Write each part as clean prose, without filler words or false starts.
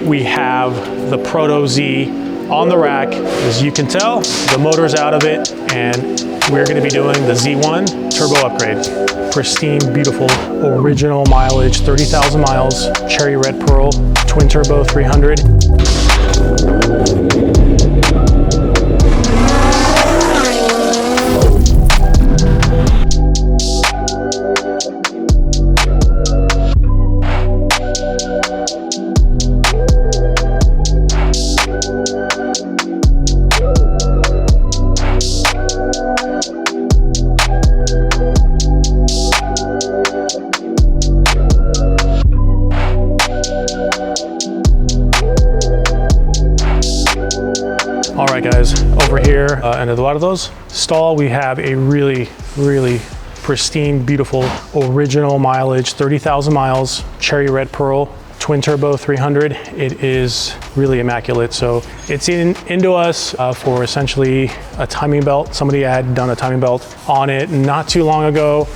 we have the Proto Z on the rack. As you can tell, the motor's out of it, and we're gonna be doing the Z1 turbo upgrade. Pristine, beautiful, original mileage, 30,000 miles, cherry red pearl, twin turbo 300. All right guys, over here, and at a lot of those stall, we have a really pristine, beautiful, original mileage, 30,000 miles, cherry red pearl, twin turbo 300. It is really immaculate. So it's into us for essentially a timing belt. Somebody had done a timing belt on it not too long ago.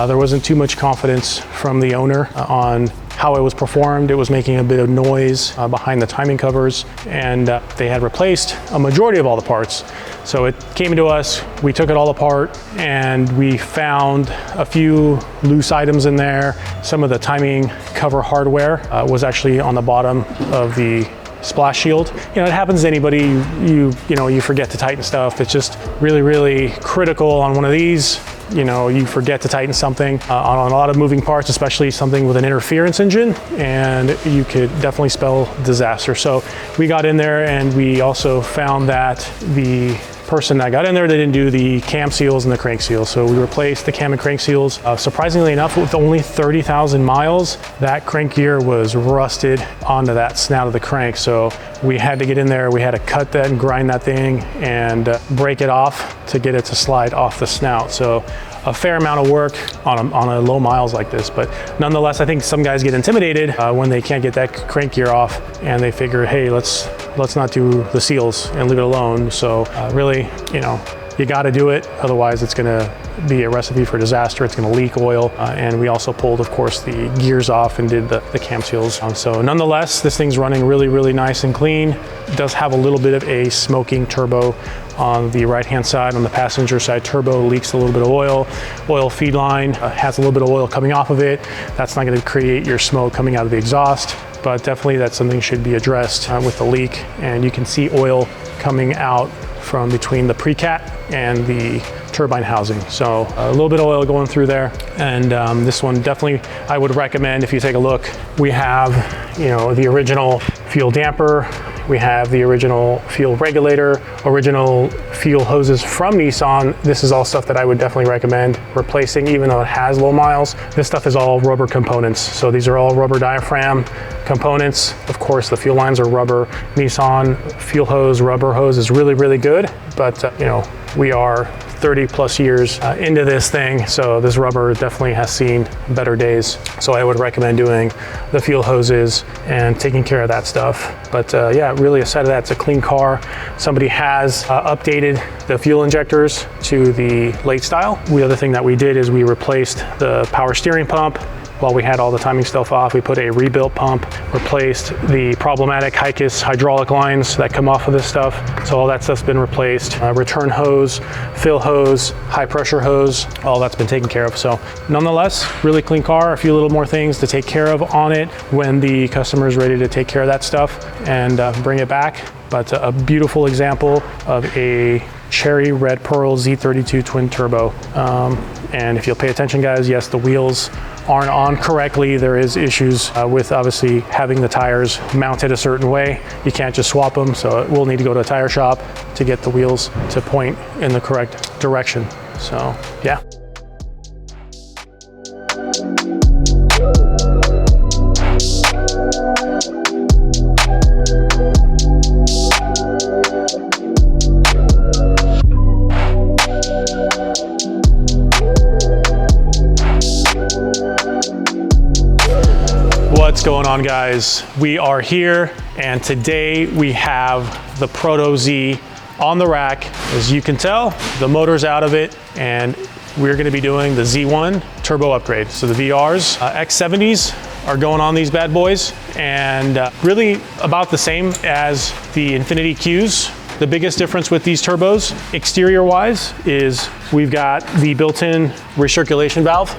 There wasn't too much confidence from the owner on how it was performed. It was making a bit of noise behind the timing covers, and they had replaced a majority of all the parts. So it came to us, we took it all apart, and we found a few loose items in there. Some of the timing cover hardware was actually on the bottom of the splash shield. You know, it happens to anybody. You forget to tighten stuff. It's just really critical on one of these. You know, you forget to tighten something on a lot of moving parts, especially something with an interference engine, and you could definitely spell disaster. So we got in there, and we also found that the person that got in there, they didn't do the cam seals and the crank seals. So we replaced the cam and crank seals. Surprisingly enough, with only 30,000 miles, that crank gear was rusted onto that snout of the crank. So we had to get in there, we had to cut that and grind that thing and break it off to get it to slide off the snout. So a fair amount of work on a low miles like this, but nonetheless, I think some guys get intimidated when they can't get that crank gear off, and they figure, hey, let's not do the seals and leave it alone. So really, you know, you got to do it, otherwise it's going to be a recipe for disaster. It's going to leak oil, and we also pulled, of course, the gears off and did the cam seals. So nonetheless, this thing's running really nice and clean. It does have a little bit of a smoking turbo on the right-hand side. On the passenger side, turbo leaks a little bit of oil. Oil feed line has a little bit of oil coming off of it. That's not going to create your smoke coming out of the exhaust, but definitely that's something that should be addressed with the leak. And you can see oil coming out from between the pre-cat and the turbine housing. So a little bit of oil going through there. And this one definitely I would recommend. If you take a look, we have, you know, the original fuel damper, we have the original fuel regulator, original fuel hoses from Nissan. This is all stuff that I would definitely recommend replacing, even though it has low miles. This stuff is all rubber components. So these are all rubber diaphragm components. Of course, the fuel lines are rubber. Nissan fuel hose, rubber hose is really good, but you know, we are 30 plus years into this thing, so this rubber definitely has seen better days. So I would recommend doing the fuel hoses and taking care of that stuff. But yeah, really aside of that, it's a clean car. Somebody has updated the fuel injectors to the late style. The other thing that we did is we replaced the power steering pump. While we had all the timing stuff off, we put a rebuilt pump, replaced the problematic Hikis hydraulic lines that come off of this stuff. So all that stuff's been replaced. Return hose, fill hose, high pressure hose, all that's been taken care of. So nonetheless, really clean car, a few little more things to take care of on it when the customer is ready to take care of that stuff and bring it back. But a beautiful example of a cherry red pearl Z32 twin turbo. And if you'll pay attention, guys, yes, the wheels aren't on correctly. There is issues with obviously having the tires mounted a certain way. You can't just swap them, so we'll need to go to a tire shop to get the wheels to point in the correct direction. So yeah. What's going on, guys? We are here, and today we have the Proto Z on the rack. As you can tell, the motor's out of it, and we're going to be doing the Z1 turbo upgrade. So the VRs, X70s are going on these bad boys, and really about the same as the Infiniti Qs. The biggest difference with these turbos, exterior-wise, is we've got the built-in recirculation valve.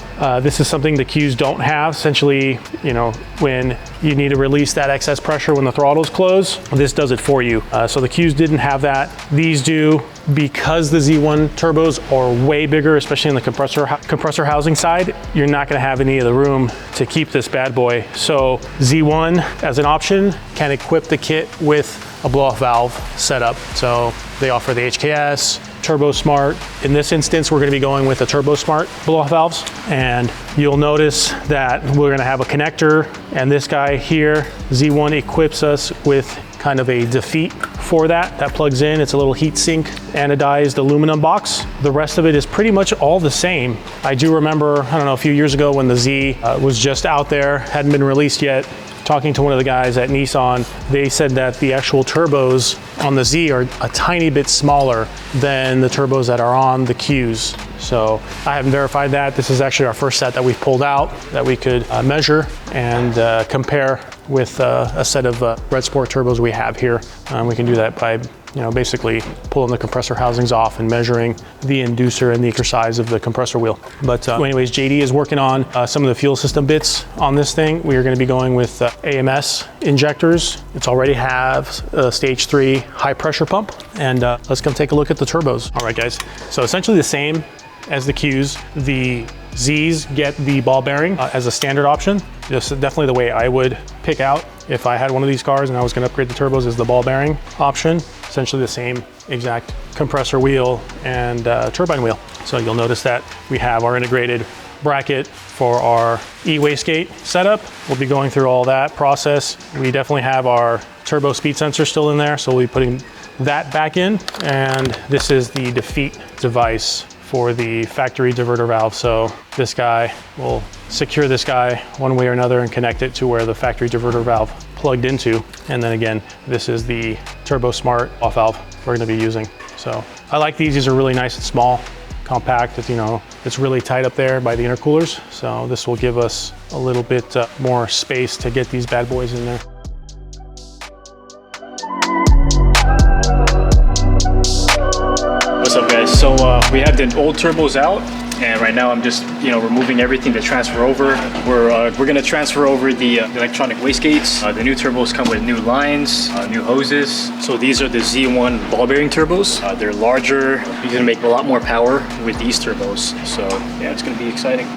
This is something the Qs don't have. Essentially, you know, when you need to release that excess pressure when the throttle's closed, this does it for you. So the Qs didn't have that. These do, because the Z1 turbos are way bigger, especially in the compressor housing side. You're not gonna have any of the room to keep this bad boy. So Z1, as an option, can equip the kit with a blow-off valve setup. So they offer the HKS, Turbo Smart. In this instance, we're gonna be going with the Turbo Smart blow-off valves. And you'll notice that we're gonna have a connector, and this guy here, Z1, equips us with kind of a defeat for that plugs in. It's a little heat sink anodized aluminum box. The rest of it is pretty much all the same. I do remember, I don't know, a few years ago when the Z was just out there, hadn't been released yet, talking to one of the guys at Nissan, they said that the actual turbos on the Z are a tiny bit smaller than the turbos that are on the Qs. So I haven't verified that. This is actually our first set that we've pulled out that we could measure and compare with a set of Red Sport turbos we have here. We can do that by, you know, basically pulling the compressor housings off and measuring the inducer and the size of the compressor wheel. But anyways, JD is working on some of the fuel system bits on this thing. We are going to be going with AMS injectors. It's already have a stage 3 high pressure pump. And let's come take a look at the turbos. All right, guys. So essentially the same as the Qs. The Zs get the ball bearing as a standard option. This is definitely the way I would pick out if I had one of these cars and I was going to upgrade the turbos, is the ball bearing option. Essentially the same exact compressor wheel and turbine wheel. So you'll notice that we have our integrated bracket for our e-wastegate setup. We'll be going through all that process. We definitely have our turbo speed sensor still in there, so we'll be putting that back in. And this is the defeat device for the factory diverter valve. So this guy will secure this guy one way or another and connect it to where the factory diverter valve plugged into. And then again, this is the Turbo Smart off valve we're gonna be using. So I like these. These are really nice and small, compact. It's, you know, it's really tight up there by the intercoolers. So this will give us a little bit more space to get these bad boys in there. What's up, guys? So we have the old turbos out, and right now I'm just, you know, removing everything to transfer over. We're gonna transfer over the electronic wastegates. The new turbos come with new lines, new hoses. So these are the Z1 ball bearing turbos. They're larger. You're gonna make a lot more power with these turbos. So yeah, it's gonna be exciting.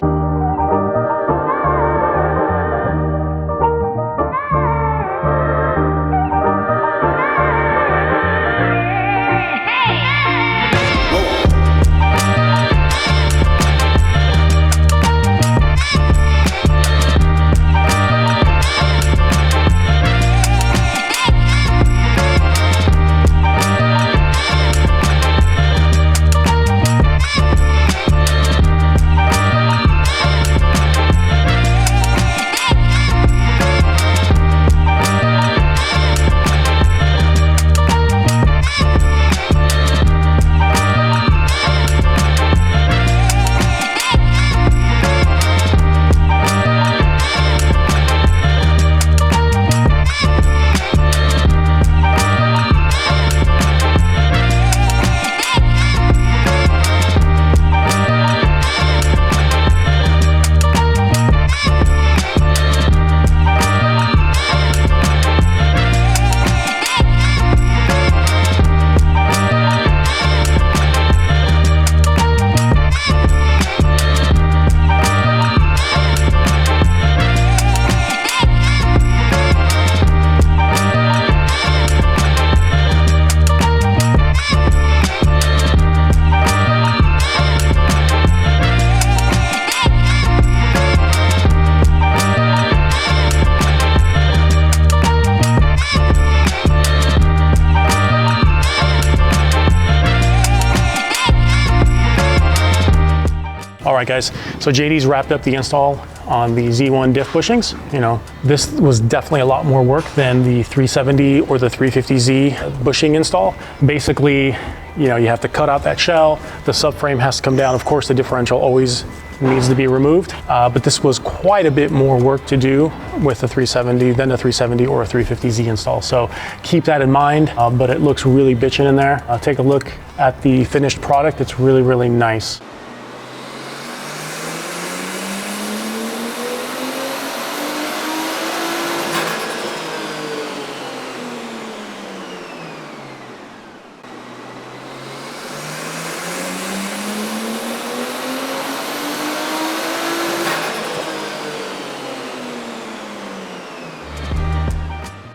All right, guys, so JD's wrapped up the install on the Z1 diff bushings. You know, this was definitely a lot more work than the 370 or the 350Z bushing install. Basically, you know, you have to cut out that shell, the subframe has to come down. Of course, the differential always needs to be removed. But this was quite a bit more work to do with the 370 than a 370 or a 350Z install. So keep that in mind, but it looks really bitchin' in there. Take a look at the finished product. It's really, really nice.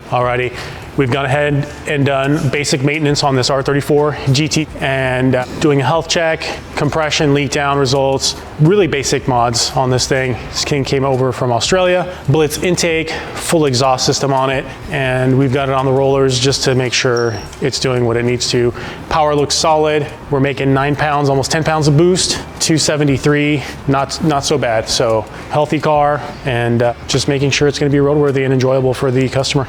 Alrighty, we've gone ahead and done basic maintenance on this R34 GT and doing a health check, compression, leak down results, really basic mods on this thing. This king came over from Australia, Blitz intake, full exhaust system on it, and we've got it on the rollers just to make sure it's doing what it needs to. Power looks solid. We're making 9 pounds, almost 10 pounds of boost, 273, not so bad. So healthy car, and just making sure it's gonna be roadworthy and enjoyable for the customer.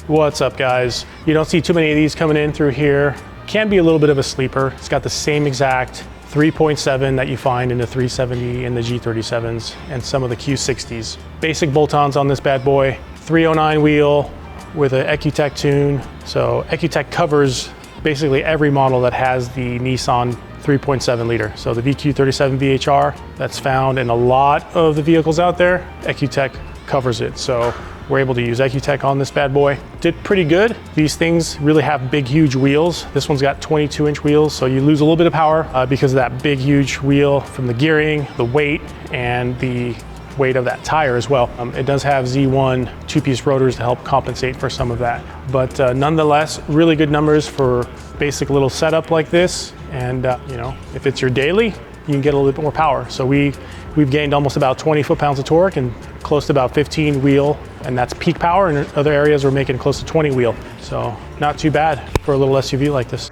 What's up, guys? You don't see too many of these coming in through here. Can be a little bit of a sleeper. It's got the same exact 3.7 that you find in the 370 and the G37s and some of the Q60s. Basic bolt-ons on this bad boy. 309 wheel with an Ecutech tune. So Ecutech covers basically every model that has the Nissan 3.7 liter. So the VQ37 VHR that's found in a lot of the vehicles out there, Ecutech covers it. So we're able to use Ecutech on this bad boy. Did pretty good. These things really have big, huge wheels. This one's got 22-inch wheels, so you lose a little bit of power because of that big, huge wheel from the gearing, the weight, and the weight of that tire as well. It does have Z1 two-piece rotors to help compensate for some of that. But nonetheless, really good numbers for basic little setup like this. And you know, if it's your daily, you can get a little bit more power. So we've gained almost about 20 foot-pounds of torque and close to about 15 wheel, and that's peak power. And in other areas, we're making close to 20 wheel. So not too bad for a little SUV like this.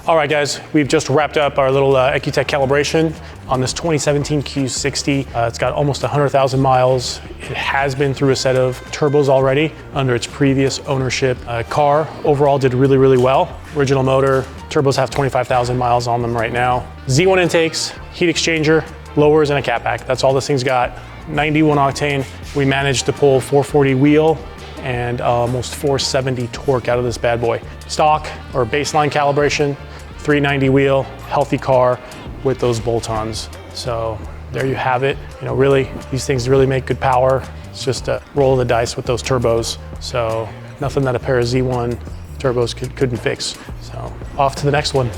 All right, guys, we've just wrapped up our little Ecutech calibration on this 2017 Q60. It's got almost 100,000 miles. It has been through a set of turbos already under its previous ownership. Car overall did really, really well. Original motor, turbos have 25,000 miles on them right now. Z1 intakes, heat exchanger, lowers, and a catback. That's all this thing's got. 91 octane. We managed to pull 440 wheel and almost 470 torque out of this bad boy. Stock or baseline calibration, 390 wheel, healthy car with those bolt-ons. So there you have it. You know, really, these things really make good power. It's just a roll of the dice with those turbos. So nothing that a pair of Z1 turbos couldn't fix. So off to the next one.